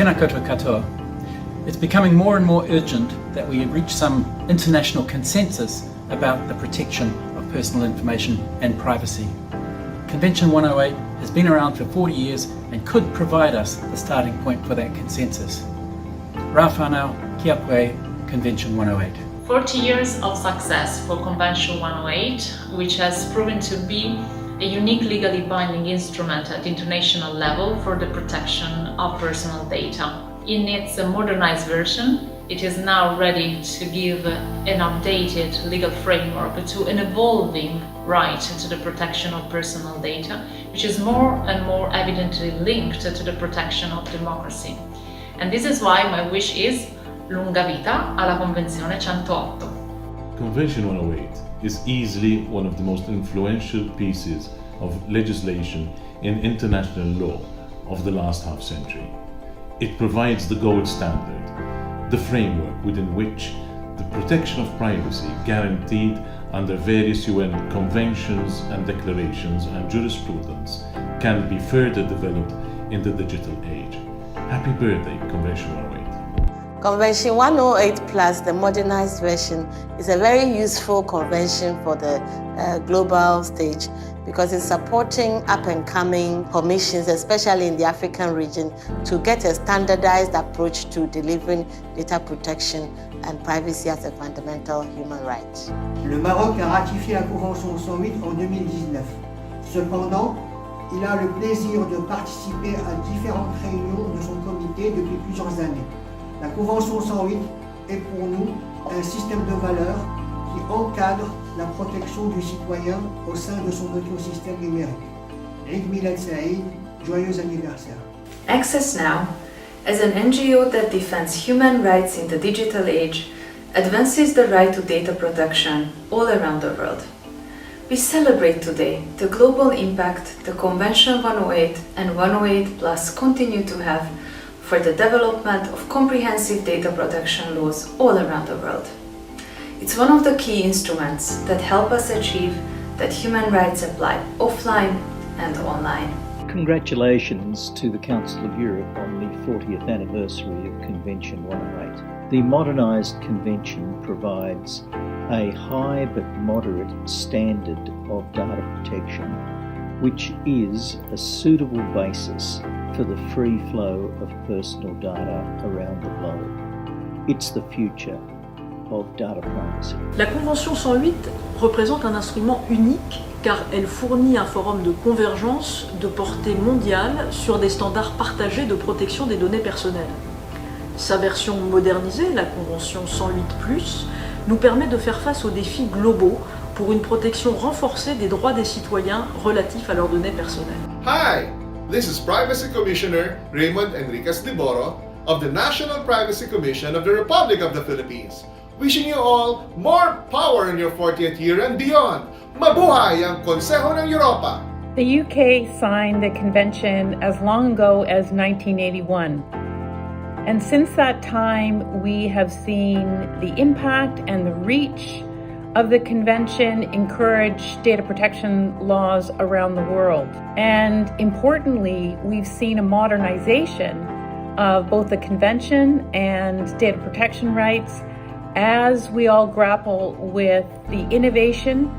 Tēnā koutou katoa. It's becoming more and more urgent that we reach some international consensus about the protection of personal information and privacy. Convention 108 has been around for 40 years and could provide us the starting point for that consensus. Rā whānau, kia koe, Convention 108. 40 years of success for Convention 108, which has proven to be a unique legally binding instrument at international level for the protection of personal data. In its modernized version, it is now ready to give an updated legal framework to an evolving right to the protection of personal data, which is more and more evidently linked to the protection of democracy. And this is why my wish is lunga vita alla Convenzione 108. Convention 108 is easily one of the most influential pieces of legislation in international law of the last half century. It provides the gold standard, the framework within which the protection of privacy guaranteed under various UN conventions and declarations and jurisprudence can be further developed in the digital age. Happy birthday, Convention 108. Convention 108 Plus, the modernized version, is a very useful convention for the global stage because it's supporting up-and-coming commissions, especially in the African region, to get a standardized approach to delivering data protection and privacy as a fundamental human right. Le Maroc a ratifié la Convention 108 en 2019. Cependant, il a le plaisir de participer à différentes réunions de son comité depuis plusieurs années. La Convention 108 est pour nous un système de valeurs qui encadre la protection du citoyen au sein de son écosystème numérique. Eid Milad Saïd, joyeux anniversaire. Access Now, as an NGO that defends human rights in the digital age, advances the right to data protection all around the world. We celebrate today the global impact the Convention 108 and 108 Plus continue to have for the development of comprehensive data protection laws all around the world. It's one of the key instruments that help us achieve that human rights apply offline and online. Congratulations to the Council of Europe on the 40th anniversary of Convention 108. The modernised convention provides a high but moderate standard of data protection, which is a suitable basis for the free flow of personal data around the globe. It's the future of data privacy. La Convention 108 représente un instrument unique car elle fournit un forum de convergence de portée mondiale sur des standards partagés de protection des données personnelles. Sa version modernisée, la Convention 108+, nous permet de faire face aux défis globaux pour une protection renforcée des droits des citoyens relatifs à leurs données personnelles. Hi, this is Privacy Commissioner Raymond Enriquez Liboro of the National Privacy Commission of the Republic of the Philippines. Wishing you all more power in your 40th year and beyond. Mabuhay ang Konseho ng Europa! The UK signed the convention as long ago as 1981. And since that time, we have seen the impact and the reach of the convention encourage data protection laws around the world. And importantly, we've seen a modernization of both the convention and data protection rights as we all grapple with the innovation,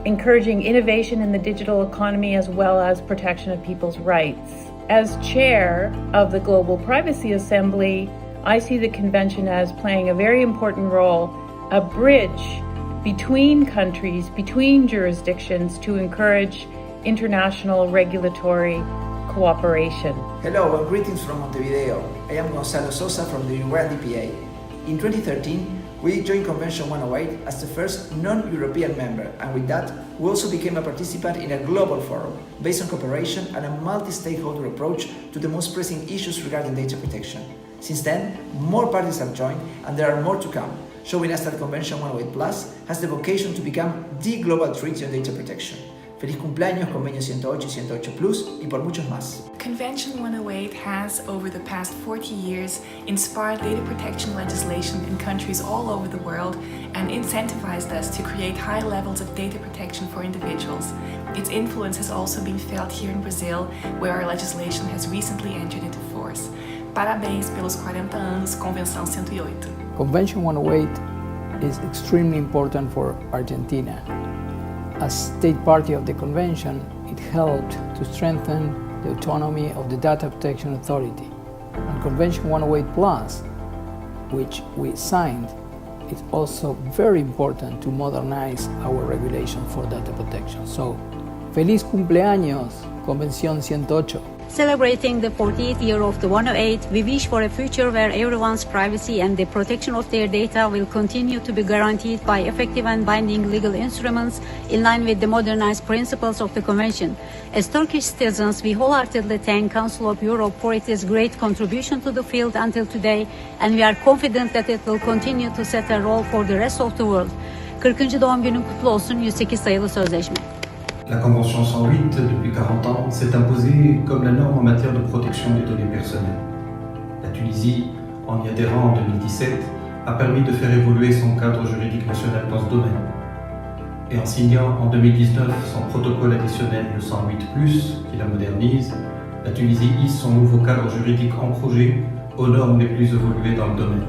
encouraging innovation in the digital economy as well as protection of people's rights. As chair of the Global Privacy Assembly, I see the convention as playing a very important role, a bridge between countries, between jurisdictions to encourage international regulatory cooperation. Hello and greetings from Montevideo. I am Gonzalo Sosa from the Uruguayan DPA. In 2013, we joined Convention 108 as the first non-European member, and with that, we also became a participant in a global forum based on cooperation and a multi-stakeholder approach to the most pressing issues regarding data protection. Since then, more parties have joined, and there are more to come, showing us that Convention 108 Plus has the vocation to become the global treaty on data protection. Feliz cumpleaños, Convenio 108 y 108 Plus, y por muchos más. Convention 108 has, over the past 40 years, inspired data protection legislation in countries all over the world and incentivized us to create high levels of data protection for individuals. Its influence has also been felt here in Brazil, where our legislation has recently entered into force. Parabéns pelos 40 anos, Convenção 108. Convention 108 is extremely important for Argentina. As state party of the convention, it helped to strengthen the autonomy of the Data Protection Authority. And Convention 108 Plus, which we signed, is also very important to modernize our regulation for data protection. So, feliz cumpleaños, Convención 108. Celebrating the 40th year of the 108, we wish for a future where everyone's privacy and the protection of their data will continue to be guaranteed by effective and binding legal instruments in line with the modernized principles of the Convention. As Turkish citizens, we wholeheartedly thank Council of Europe for its great contribution to the field until today, and we are confident that it will continue to set a role for the rest of the world. 40. doğum günün kutlu olsun 108 sayılı sözleşme. La Convention 108, depuis 40 ans, s'est imposée comme la norme en matière de protection des données personnelles. La Tunisie, en y adhérant en 2017, a permis de faire évoluer son cadre juridique national dans ce domaine. Et en signant en 2019 son protocole additionnel le 108+, qui la modernise, la Tunisie hisse son nouveau cadre juridique en projet aux normes les plus évoluées dans le domaine.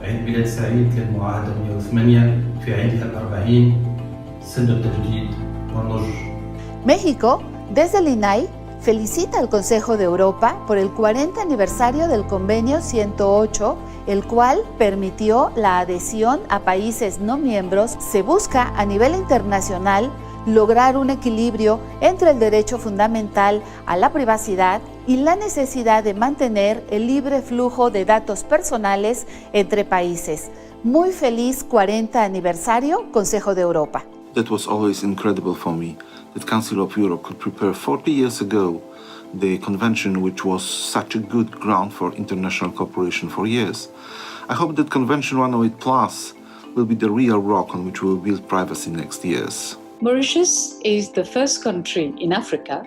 عيد ميلاد سعيد للمعاهدة 108 في عيدها ال40 سنة التجديد. México, desde el INAI, felicita al Consejo de Europa por el 40 aniversario del Convenio 108, el cual permitió la adhesión a países no miembros. Se busca a nivel internacional lograr un equilibrio entre el derecho fundamental a la privacidad y la necesidad de mantener el libre flujo de datos personales entre países. Muy feliz 40 aniversario, Consejo de Europa. That was always incredible for me, that Council of Europe could prepare 40 years ago the convention which was such a good ground for international cooperation for years. I hope that Convention 108 Plus will be the real rock on which we will build privacy next years. Mauritius is the first country in Africa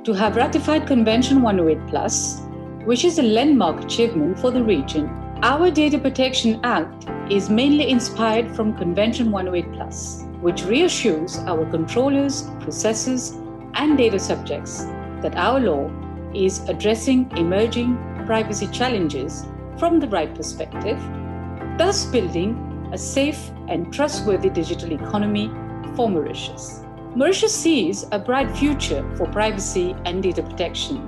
to have ratified Convention 108 Plus, which is a landmark achievement for the region. Our Data Protection Act is mainly inspired from Convention 108 Plus, which reassures our controllers, processors, and data subjects that our law is addressing emerging privacy challenges from the right perspective, thus building a safe and trustworthy digital economy for Mauritius. Mauritius sees a bright future for privacy and data protection,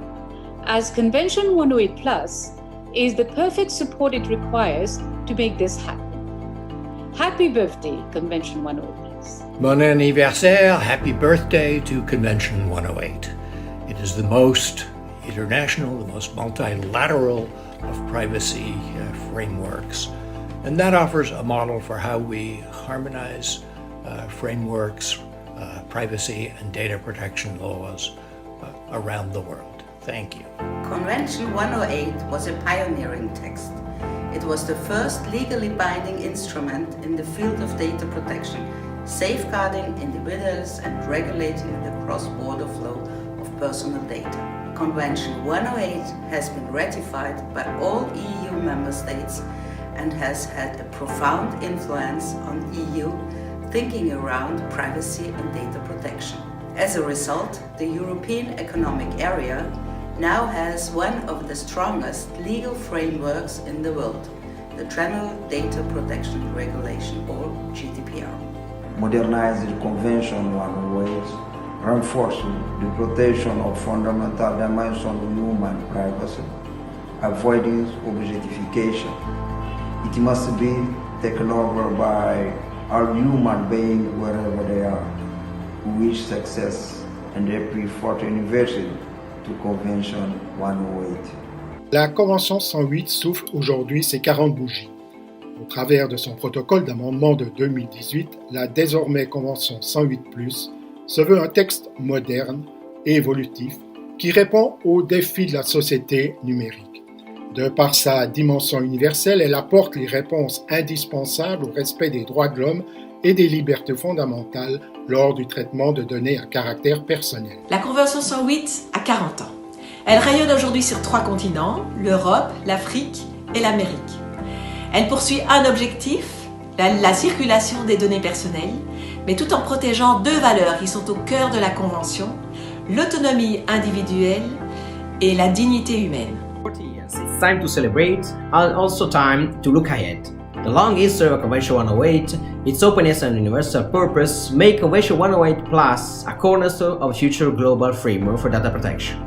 as Convention 108 Plus is the perfect support it requires to make this happen. Happy birthday, Convention 108. Bon anniversaire, happy birthday to Convention 108. It is the most international, the most multilateral of privacy frameworks. And that offers a model for how we harmonize frameworks, privacy and data protection laws around the world. Thank you. Convention 108 was a pioneering text. It was the first legally binding instrument in the field of data protection, safeguarding individuals and regulating the cross-border flow of personal data. Convention 108 has been ratified by all EU member states and has had a profound influence on EU thinking around privacy and data protection. As a result, the European Economic Area now has one of the strongest legal frameworks in the world, the General Data Protection Regulation, or GDPR. Modernizing Convention 108 reinforcing the protection of fundamental dimensions of human privacy, avoiding objectification. It must be taken over by all human beings wherever they are, who wish success and every 40th anniversary to Convention 108. La Convention 108 souffle aujourd'hui ses 40 bougies. Au travers de son protocole d'amendement de 2018, la désormais Convention 108+, se veut un texte moderne et évolutif qui répond aux défis de la société numérique. De par sa dimension universelle, elle apporte les réponses indispensables au respect des droits de l'homme et des libertés fondamentales lors du traitement de données à caractère personnel. La Convention 108 a 40 ans. Elle rayonne aujourd'hui sur 3 continents, l'Europe, l'Afrique et l'Amérique. Elle poursuit un objectif, la circulation des données personnelles, mais tout en protégeant 2 valeurs qui sont au cœur de la Convention, l'autonomie individuelle et la dignité humaine. 40 years. conventions. It's time to celebrate and also time to look ahead. The long history of Convention 108, its openness and universal purpose make Convention 108 Plus a cornerstone of future global framework for data protection,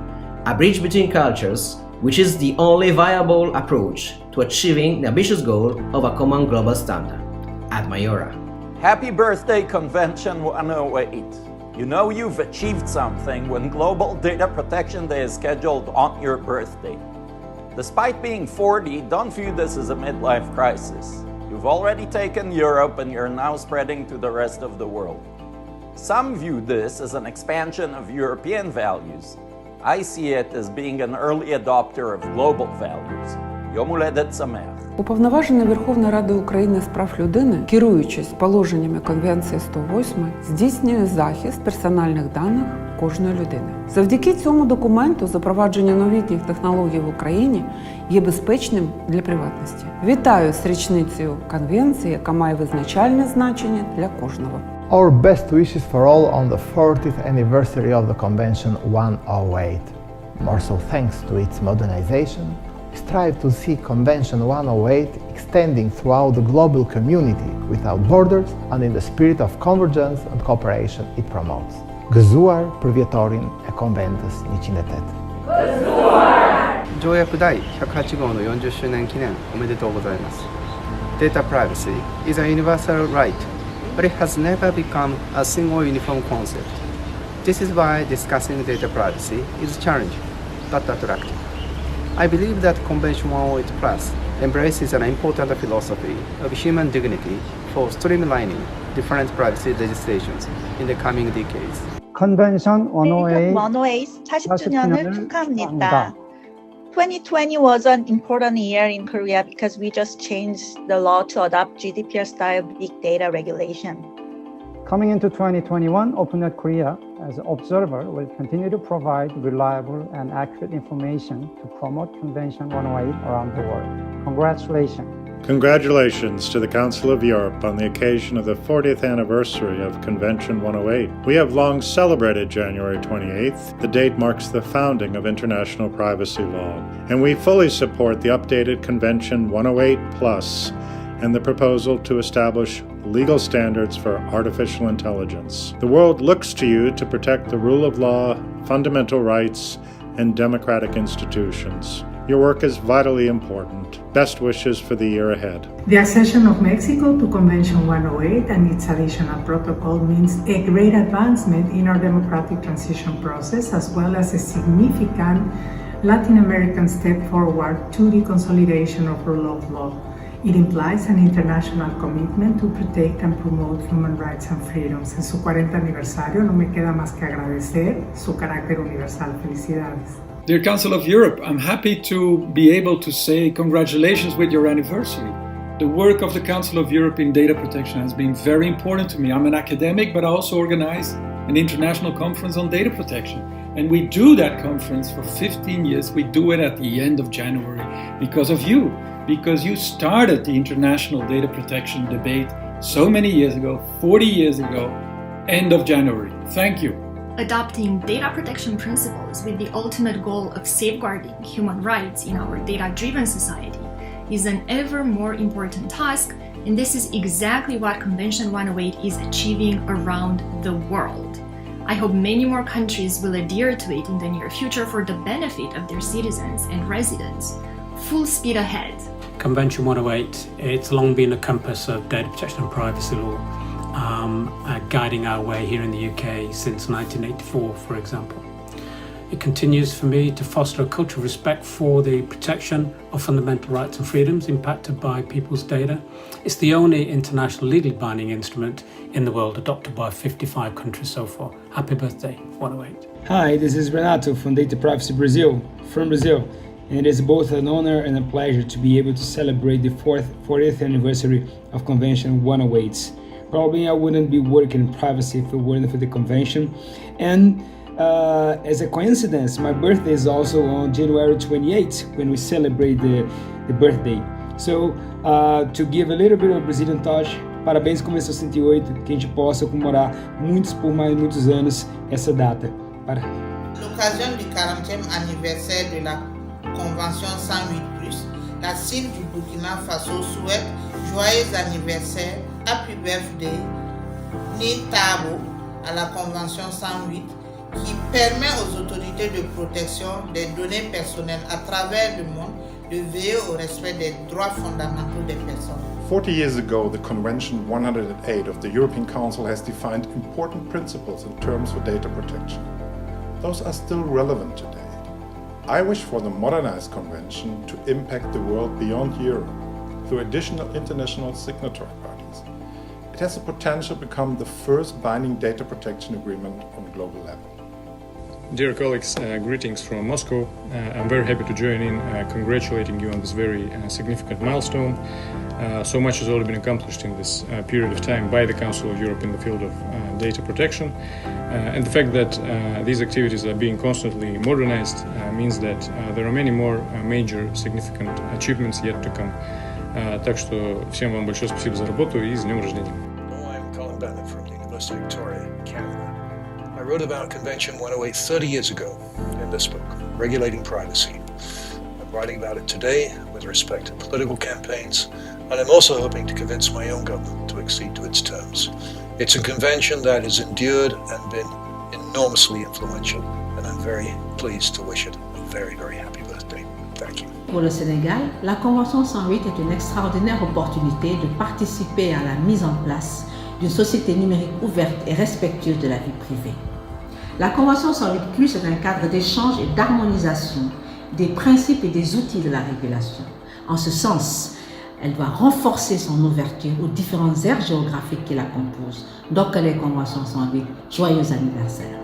a bridge between cultures, which is the only viable approach to achieving the ambitious goal of a common global standard. Ad Maiora. Happy birthday, Convention 108. You know you've achieved something when Global Data Protection Day is scheduled on your birthday. Despite being 40, don't view this as a midlife crisis. You've already taken Europe and you're now spreading to the rest of the world. Some view this as an expansion of European values. I see it as being an early adopter of global values. Yom Huledet Sameach. Уповноважений Верховної Ради України з прав людини, керуючись положеннями Конвенції 108, здійснює захист персональних даних кожної людини. Завдяки цьому документу запровадження новітніх технологій в Україні є безпечним для приватності. Вітаю з річницею Конвенції, яка має визначальне значення для кожного. Our best wishes for all on the 40th anniversary of the Convention 108. More so thanks to its modernization, we strive to see Convention 108 extending throughout the global community without borders and in the spirit of convergence and cooperation it promotes. Gzuar Privietorin e Conventus Nichinetet. 条約第108号の40周年記念おめでとうございます。Data privacy is a universal right, but it has never become a single uniform concept. This is why discussing data privacy is challenging, but attractive. I believe that Convention 108 Plus embraces an important philosophy of human dignity for streamlining different privacy legislations in the coming decades. Convention 108 40주년을 축하합니다. 2020 was an important year in Korea because we just changed the law to adopt GDPR-style big data regulation. Coming into 2021, OpenNet Korea, as an observer, will continue to provide reliable and accurate information to promote Convention 108 around the world. Congratulations. Congratulations to the Council of Europe on the occasion of the 40th anniversary of Convention 108. We have long celebrated January 28th. The date marks the founding of international privacy law, and we fully support the updated Convention 108 Plus and the proposal to establish legal standards for artificial intelligence. The world looks to you to protect the rule of law, fundamental rights, and democratic institutions. Your work is vitally important. Best wishes for the year ahead. The accession of Mexico to Convention 108 and its additional protocol means a great advancement in our democratic transition process, as well as a significant Latin American step forward to the consolidation of rule of law. It implies an international commitment to protect and promote human rights and freedoms. En su 40 aniversario no me queda más que agradecer su carácter universal. Felicidades. Dear Council of Europe, I'm happy to be able to say congratulations with your anniversary. The work of the Council of Europe in data protection has been very important to me. I'm an academic, but I also organize an international conference on data protection. And we do that conference for 15 years. We do it at the end of January because of you. Because you started the international data protection debate so many years ago, 40 years ago, end of January. Thank you. Adopting data protection principles with the ultimate goal of safeguarding human rights in our data-driven society is an ever more important task, and this is exactly what Convention 108 is achieving around the world. I hope many more countries will adhere to it in the near future for the benefit of their citizens and residents. Full speed ahead. Convention 108, it's long been a compass of data protection and privacy law, guiding our way here in the UK since 1984, for example. It continues for me to foster a culture of respect for the protection of fundamental rights and freedoms impacted by people's data. It's the only international legally binding instrument in the world adopted by 55 countries so far. Happy birthday, 108. Hi, this is Renato from Data Privacy Brazil, from Brazil. And it is both an honor and a pleasure to be able to celebrate the 40th anniversary of Convention 108. Probably I wouldn't be working in privacy if it weren't for the convention. And as a coincidence, my birthday is also on January 28th when we celebrate the birthday. So to give a little bit of Brazilian touch, parabéns Convenção 108, que a gente possa comemorar por mais muitos anos essa data. L'occasion du 40e anniversaire de la Convention 108+, la CIL du Burkina Faso souhaite joyeux anniversaire, Happy Birthday, Ni Tabo, à la Convention 108, qui permet aux autorités de protection des données personnelles à travers le monde de veiller au respect des droits fondamentaux des personnes. 40 years ago, the Convention 108 of the European Council has defined important principles and terms for data protection. Those are still relevant today. I wish for the modernized convention to impact the world beyond Europe through additional international signatory parties. It has the potential to become the first binding data protection agreement on a global level. Dear colleagues, greetings from Moscow. I'm very happy to join in congratulating you on this very significant milestone. So much has already been accomplished in this period of time by the Council of Europe in the field of data protection. And the fact that these activities are being constantly modernized means that there are many more major significant achievements yet to come. Так что всем вам большое спасибо за работу и с днем рождения. I'm Colin Bennett from the University of Victoria, Canada. I wrote about Convention 108 30 years ago in this book, Regulating Privacy. I'm writing about it today with respect to political campaigns, and I'm also hoping to convince my own government to accede to its terms. It's a convention that has endured and been enormously influential, and I'm very pleased to wish it a very, very happy birthday. Thank you. Pour le Sénégal, la Convention 108 est une extraordinaire opportunité de participer à la mise en place d'une société numérique ouverte et respectueuse de la vie privée. La Convention 108+ est un cadre d'échange et d'harmonisation des principes et des outils de la régulation. En ce sens, elle doit renforcer son ouverture aux différentes aires géographiques qui la composent. Donc, les Conventions 108, joyeux anniversaire.